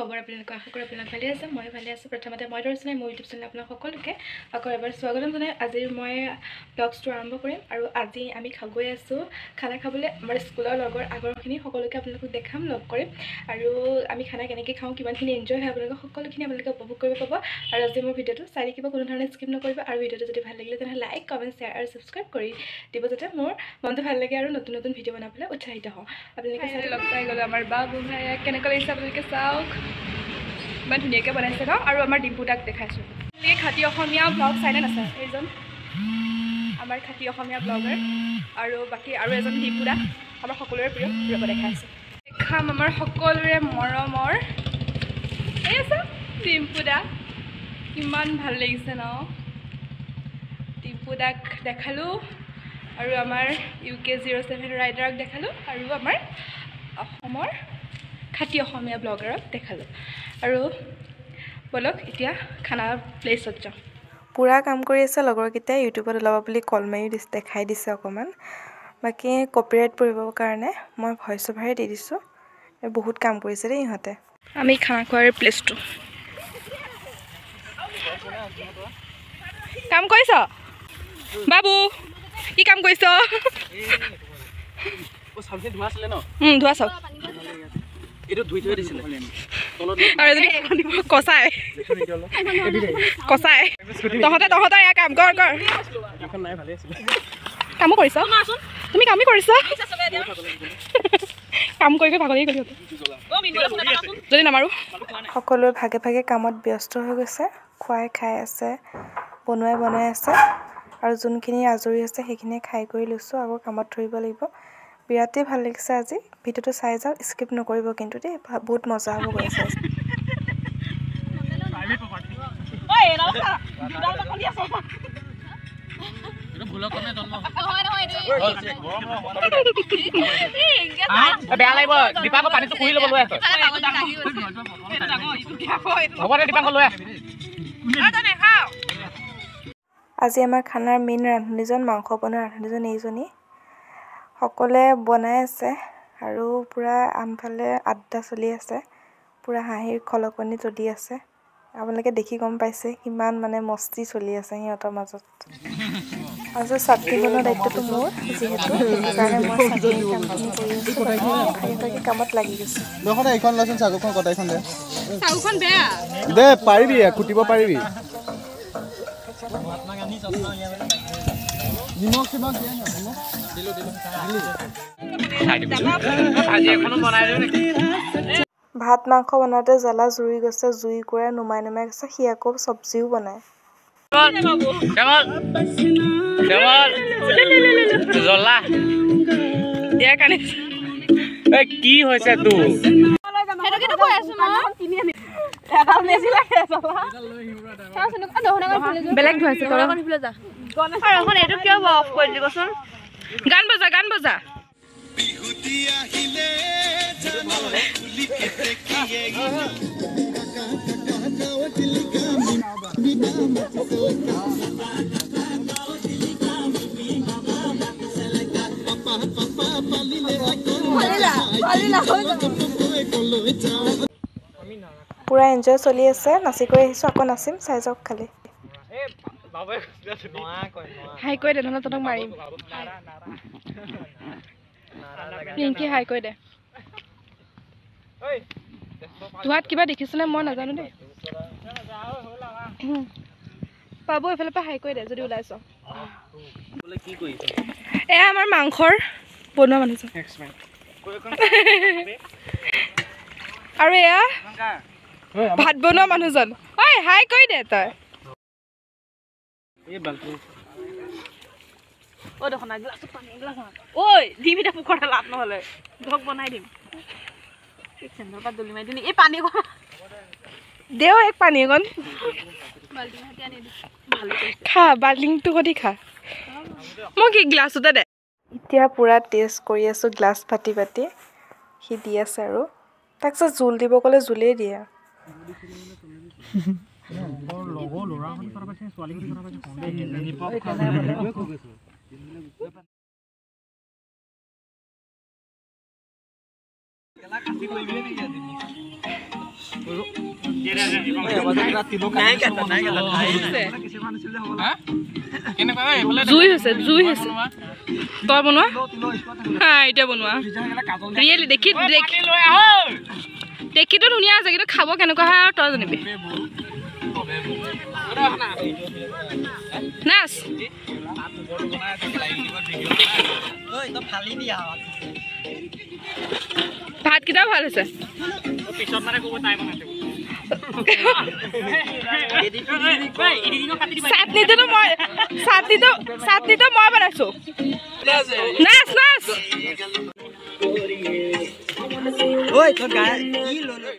খবৰ আপোনালোকৰ আশা কৰোঁ আপোনালোক ভালে আছে মই ভালে আছোঁ প্ৰথমতে মই দৰ্শনাই মোৰ ইউটিউব চেনেল আপোনাক সকলোকে আকৌ এবাৰ স্বাগতম জনাই আজি মই ব্লগটো আৰম্ভ কৰিম আৰু আজি আমি গৈ আছোঁ খানা খাবলৈ আমাৰ স্কুলৰ লগৰ আগৰখিনি সকলোকে আপোনালোকক দেখাম লগ কৰিম আৰু আমি খানা কেনেকৈ খাওঁ কিমানখিনি এনজয় হয় আপোনালোকক সকলোখিনি আপোনালোকে উপভোগ কৰিব পাব আৰু আজি মোৰ ভিডিঅ'টো চাই থাকিব কোনো ধৰণে স্কিপ নকৰিব আৰু ভিডিঅ'টো যদি ভাল লাগিলে তেনেহ'লে লাইক কমেণ্ট শ্বেয়াৰ আৰু ছাবস্ক্ৰাইব কৰি দিব যাতে মোৰ মনটো ভাল লাগে আৰু নতুন নতুন ভিডিঅ' বনাবলৈ উৎসাহিত হওঁ আপোনালোকে চাই লগ পাই গ'লোঁ আমাৰ বাবু ভাই কেনেকৈ লাগিছে আপোনালোকে চাওক ইমান ধুনীয়াকৈ বনাইছে ন আৰু আমাৰ ডিম্পু দাক দেখাইছোঁ এনেকৈ খাটি অসমীয়া ব্লগ চাইনে নাচায় এইজন আমাৰ খাটি অসমীয়া ব্লগাৰ আৰু বাকী আৰু এজন ডিম্পু দা আমাৰ সকলোৰে প্ৰিয় প্ৰিয়কৈ দেখাইছোঁ খাম আমাৰ সকলোৰে মৰমৰ এই আছে ডিম্পু দা কিমান ভাল লাগিছে ন ডিম্পু দাক দেখালোঁ আৰু আমাৰ UK07 ৰাইডাৰক দেখালোঁ আৰু আমাৰ অসমৰ খাটি অসমীয়া ব্লগাৰক দেখালোঁ আৰু বলক এতিয়া খানা প্লেচত যাওঁ পুৰা কাম কৰি আছে লগৰকেইটাই ইউটিউবত ওলাব বুলি কল মাৰি দেখাই দিছে অকণমান বাকী কপিৰাইট পৰিবৰ কাৰণে মই ভইচ অভাৰে দি দিছোঁ বহুত কাম কৰিছে দেই ইহঁতে আমি খানা খোৱাৰ প্লেচটো কাম কৰিছ বাবু কি কাম কৰিছ ধোৱা চাওক কচাই তহঁতৰ এয়া কাম কৰ কামো কৰিছ তুমি কামেই কৰিছ কাম কৰি ভাগৰি গ'লি যদি নামাৰো সকলোৱে ভাগে ভাগে কামত ব্যস্ত হৈ গৈছে খুৱাই খাই আছে বনাই আছে আৰু যোনখিনি আজৰি আছে সেইখিনিয়ে খাই কৰি লৈছোঁ আকৌ কামত ধৰিব লাগিব বিৰাটেই ভাল লাগিছে আজি ভিডিঅ'টো চাই যাওক স্কিপ নকৰিব কিন্তু দেই বহুত মজা হ'ব গৈ আছে বেয়া লাগিব দীপাকৰ পানীটো কুহি ল'ব লৈ আছে হ'ব দে দীপাকৰ লৈ আজি আমাৰ খানাৰ মেইন ৰান্ধনীজন মাংস বনোৱা ৰান্ধনীজন এইজনী সকলোৱে বনাই আছে আৰু পূৰা আনফালে আড্ডা চলি আছে পূৰা হাঁহিৰ খলকনি জ্বলি আছে আপোনালোকে দেখি গম পাইছে কিমান মানে মস্তি চলি আছে সিহঁতৰ মাজত আৰু চাটনি বনোৱাৰ দায়িত্বটো মোৰ যিহেতু সেইকাৰণে মই চাটনি কামখিনি কৰি আছোঁ কামত লাগি গৈছোঁ এইখন লচোন চাগুখন কটাইখন দে চাউখন বেয়া দে পাৰিবি কুটিব পাৰিবি নিমখ চিমখ দিয়া ভাত মাংস বনাওঁতে জ্বলা জুৰি গৈছে জুই কুৰা নুমাই গৈছে সি আকৌ চব্জিও বনায় কি হৈছে তোৰ বেলেগ ধুৱাইছে এইটো কিয় অফ কৰি দিবচোন গান বজা পুৰা এনজয় চলি আছে নাচি কৰি আহিছোঁ আকৌ নাচিম চাই যাওক খালি হাই কৈ দে নহ'লে তহঁতক মাৰিম পিংকি হাই কৈ দে ধোৱাত কিবা দেখিছিলে মই নাজানো দেই পাব এইফালৰ পৰা হাই কৈ দে যদি ওলাইছ এয়া আমাৰ মাংসৰ বনোৱা মানুহজন আৰু এয়া ভাত বনোৱা মানুহজন ঐ হাই কৈ দে তই দেও এক পানী অকণ খা বাল্টিংটো সতি খা মই কি গ্লাছতে দে এতিয়া পুৰা টেষ্ট কৰি আছোঁ গ্লাছ পাতি সি দি আছে আৰু তাক জোল দিব ক'লে জোলেই দিয়ে জুই হৈছে তই বনোৱা হা এতিয়া বনোৱা ৰিয়েলি দেখিতো ধুনীয়া আছে কিন্তু খাব কেনেকুৱা হয় আৰু তই জানিবি নাচ ভাতকেইটাও ভাল হৈছে চাটনিটো মই বনাইছো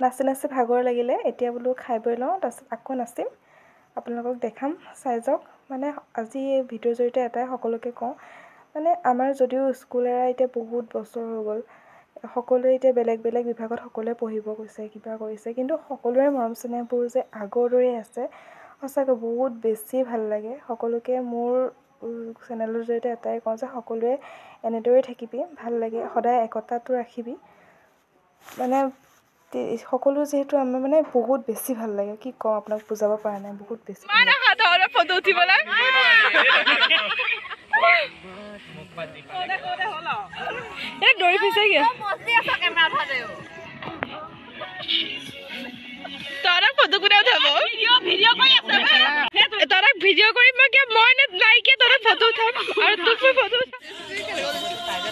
নাচ নাচি ভাগৰ লাগিলে এতিয়া বোলো খাই বৈ লওঁ তাৰপিছত আকৌ নাচিম আপোনালোকক দেখাম চাই যাওক মানে আজি এই ভিডিঅ'ৰ জৰিয়তে এটাই সকলোকে কওঁ মানে আমাৰ যদিও স্কুল এৰা এতিয়া বহুত বছৰ হৈ গ'ল সকলোৱে এতিয়া বেলেগ বিভাগত সকলোৱে পঢ়িব গৈছে কিবা কৰিছে কিন্তু সকলোৰে মৰম চেনেহবোৰ যে আগৰ দৰেই আছে সঁচাকৈ বহুত বেছি ভাল লাগে সকলোকে মোৰ চেনেলৰ জৰিয়তে এটাই কওঁ যে সকলোৱে এনেদৰেই থাকিবি ভাল লাগে সদায় একতাটো ৰাখিবি মানে সকলো যিহেতু আমাৰ মানে বহুত বেছি ভাল লাগে কি কওঁ আপোনাক বুজাব পৰা নাই বহুত বেছি ফটো উঠিবলৈ দৌৰি ফুৰিছে কি তহঁতক ফটো কোনে উঠাব তহঁতক ভিডিঅ' কৰিম মই কিয় মই নাইকিয়া তহঁতক ফটো উঠাম আৰু তোক মই ফটো উঠাম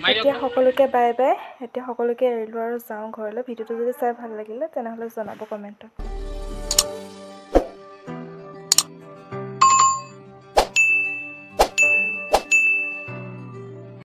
এতিয়া সকলোকে বাই বাই এতিয়া সকলোকে এৰিলোঁ আৰু যাওঁ ঘৰলৈ ভিডিঅ'টো যদি চাই ভাল লাগিলে তেনেহ'লে জনাব কমেণ্টত